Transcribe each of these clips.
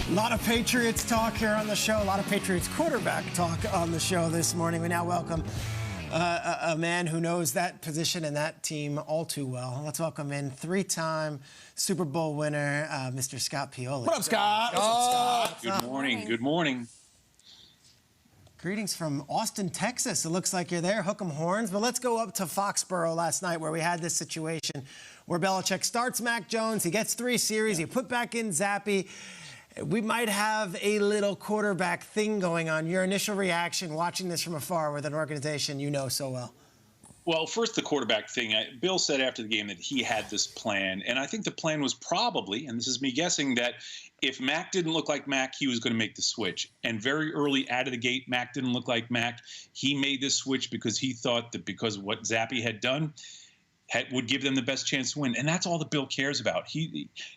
A lot of Patriots talk here on the show. A lot of Patriots quarterback talk on the show this morning. We now welcome a man who knows that position and that team all too well. Let's welcome in three-time Super Bowl winner, Mr. Scott Pioli. What up, Scott? What's up, Scott? Good morning. Good morning. Greetings from Austin, Texas. It looks like you're there. Hook 'em horns. But let's go up to Foxborough last night where we had this situation where Belichick starts Mac Jones. He gets 3 series. You put back in Zappy. We might have a little quarterback thing going on. Your initial reaction watching this from afar with an organization you know so well. Well, first, the quarterback thing. Bill said after the game that he had this plan. And I think the plan was probably, and this is me guessing, that if Mac didn't look like Mac, he was going to make the switch. And very early out of the gate, Mac didn't look like Mac. He made this switch because he thought that because of what Zappy had done, would give them the best chance to win. And that's all that Bill cares about.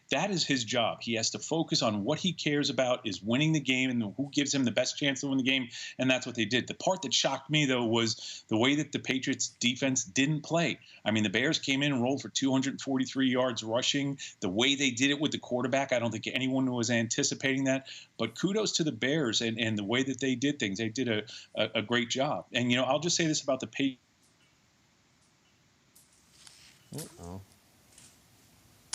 That is his job. He has to focus on what he cares about is winning the game and who gives him the best chance to win the game. And that's what they did. The part that shocked me, though, was the way that the Patriots defense didn't play. I mean, the Bears came in and rolled for 243 yards rushing. The way they did it with the quarterback, I don't think anyone was anticipating that. But kudos to the Bears and the way that they did things. They did a great job. And, you know, I'll just say this about the Patriots.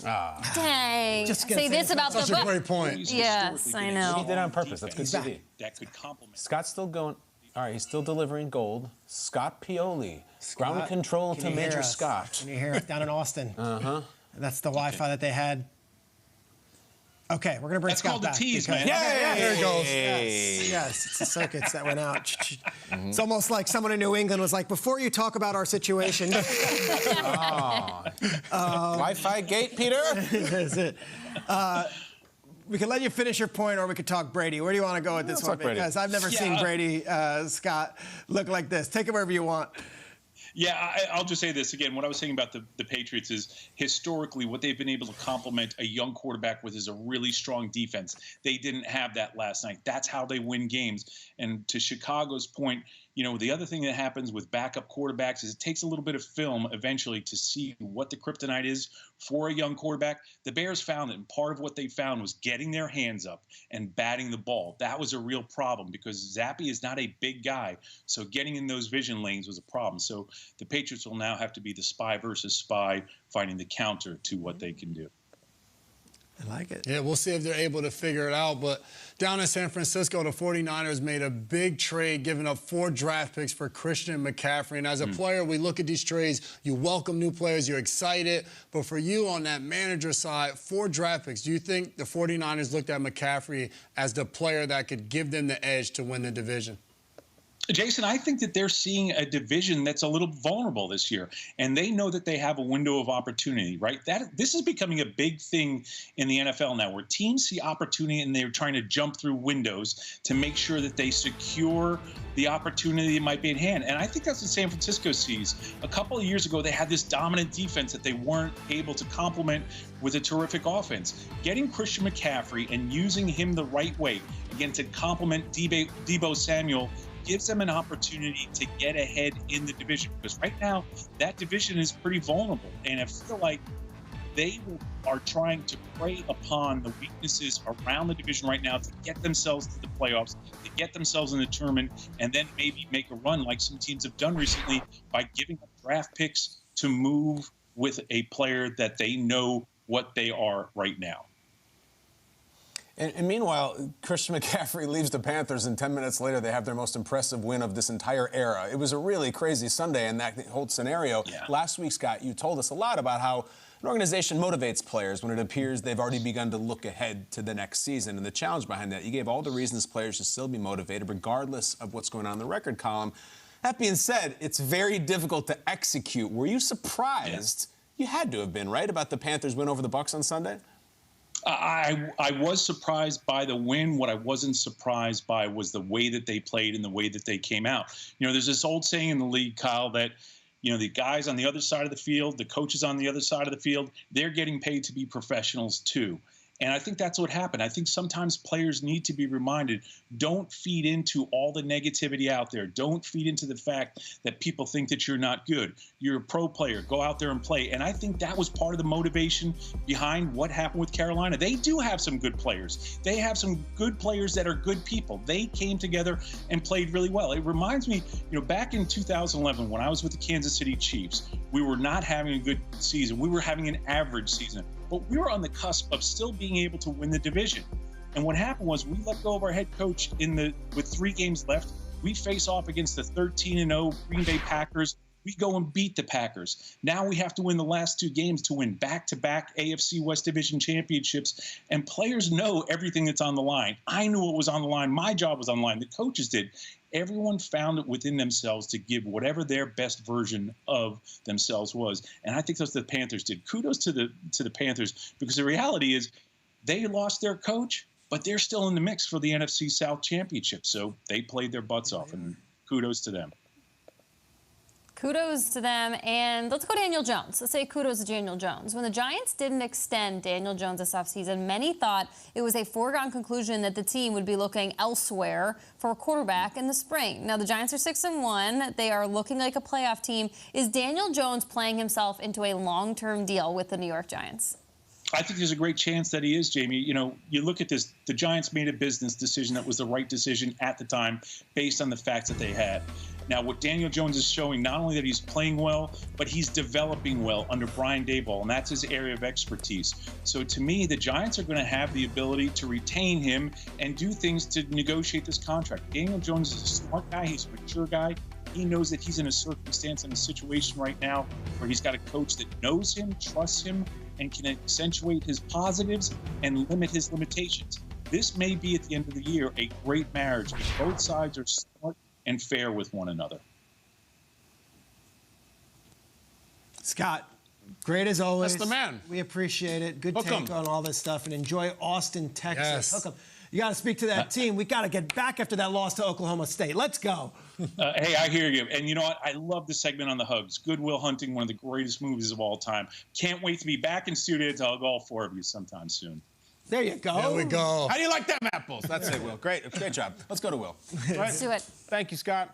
Dang. Just Say this about Such the a great point. Yes, I know. He did it on purpose. That's good TV. That could complement. Scott's still going. All right, he's still delivering gold. Scott Pioli. Ground control to Major Scott. Can you hear us down in Austin? Uh-huh. That's the Wi-Fi that they had. Okay, we're going to bring Scott back. That's called the tease, man. Yeah, there it goes. Hey. Yes, it's the circuits that went out. It's almost like someone in New England was like, before you talk about our situation. Wi-Fi gate, Peter? That's it. We can let you finish your point, or we could talk Brady. Where do you want to go with this Let's one? talk Brady. Because I've never seen Brady, Scott, look like this. Take it wherever you want. Yeah, I'll just say this again. What I was saying about the Patriots is historically what they've been able to complement a young quarterback with is a really strong defense. They didn't have that last night. That's how they win games. And to Chicago's point, you know, the other thing that happens with backup quarterbacks is it takes a little bit of film eventually to see what the kryptonite is for a young quarterback. The Bears found it, and part of what they found was getting their hands up and batting the ball. That was a real problem because Zappy is not a big guy, so getting in those vision lanes was a problem. So the Patriots will now have to be the spy versus spy, finding the counter to what they can do. I like it. Yeah, we'll see if they're able to figure it out. But down in San Francisco, the 49ers made a big trade, giving up 4 draft picks for Christian McCaffrey. And as a player, we look at these trades, you welcome new players, you're excited. But for you on that manager side, 4 draft picks, do you think the 49ers looked at McCaffrey as the player that could give them the edge to win the division? Jason, I think that they're seeing a division that's a little vulnerable this year, and they know that they have a window of opportunity, right? This is becoming a big thing in the NFL now, where teams see opportunity and they're trying to jump through windows to make sure that they secure the opportunity that might be at hand. And I think that's what San Francisco sees. A couple of years ago, they had this dominant defense that they weren't able to complement with a terrific offense. Getting Christian McCaffrey and using him the right way, again, to complement Deebo Samuel, gives them an opportunity to get ahead in the division, because right now that division is pretty vulnerable, and I feel like they are trying to prey upon the weaknesses around the division right now to get themselves to the playoffs, to get themselves in the tournament, and then maybe make a run like some teams have done recently by giving up draft picks to move with a player that they know what they are right now. And meanwhile, Christian McCaffrey leaves the Panthers, and 10 minutes later, they have their most impressive win of this entire era. It was a really crazy Sunday in that whole scenario. Yeah. Last week, Scott, you told us a lot about how an organization motivates players when it appears they've already begun to look ahead to the next season. And the challenge behind that, you gave all the reasons players should still be motivated, regardless of what's going on in the record column. That being said, it's very difficult to execute. Were you surprised? Yeah. You had to have been, right, about the Panthers' win over the Bucs on Sunday? I was surprised by the win. What I wasn't surprised by was the way that they played and the way that they came out. You know, there's this old saying in the league, Kyle, that, you know, the guys on the other side of the field, the coaches on the other side of the field, they're getting paid to be professionals too. And I think that's what happened. I think sometimes players need to be reminded, don't feed into all the negativity out there. Don't feed into the fact that people think that you're not good. You're a pro player. Go out there and play. And I think that was part of the motivation behind what happened with Carolina. They do have some good players. They have some good players that are good people. They came together and played really well. It reminds me, back in 2011 when I was with the Kansas City Chiefs, we were not having a good season. We were having an average season. But we were on the cusp of still being able to win the division. And what happened was we let go of our head coach with 3 games left. We face off against the 13-0 Green Bay Packers. We go and beat the Packers. Now we have to win the last 2 games to win back-to-back AFC West Division championships. And players know everything that's on the line. I knew what was on the line. My job was on the line. The coaches did. Everyone found it within themselves to give whatever their best version of themselves was. And I think that's what the Panthers did. Kudos to the Panthers, because the reality is they lost their coach, but they're still in the mix for the NFC South Championship. So they played their butts off, and kudos to them. Kudos to them. And let's go Daniel Jones. Let's say kudos to Daniel Jones. When the Giants didn't extend Daniel Jones this offseason, many thought it was a foregone conclusion that the team would be looking elsewhere for a quarterback in the spring. Now, the Giants are 6-1. They are looking like a playoff team. Is Daniel Jones playing himself into a long-term deal with the New York Giants? I think there's a great chance that he is, Jamie. You look at this, the Giants made a business decision that was the right decision at the time based on the facts that they had. Now, what Daniel Jones is showing, not only that he's playing well, but he's developing well under Brian Daboll, and that's his area of expertise. So to me, the Giants are going to have the ability to retain him and do things to negotiate this contract. Daniel Jones is a smart guy. He's a mature guy. He knows that he's in a circumstance and a situation right now where he's got a coach that knows him, trusts him, and can accentuate his positives and limit his limitations. This may be, at the end of the year, a great marriage if both sides are smart and fair with one another. Scott, great as always. That's the man. We appreciate it. Good Hook take 'em. on all this stuff, and enjoy Austin, Texas. Yes. Hook 'em. You got to speak to that team. We got to get back after that loss to Oklahoma State. Let's go. Hey, I hear you. And you know what? I love the segment on the hugs. Goodwill Hunting, one of the greatest movies of all time. Can't wait to be back in studio to hug all 4 of you sometime soon. There you go. There we go. How do you like them apples? That's it, Will. Great job. Let's go to Will. Let's do it. Thank you, Scott.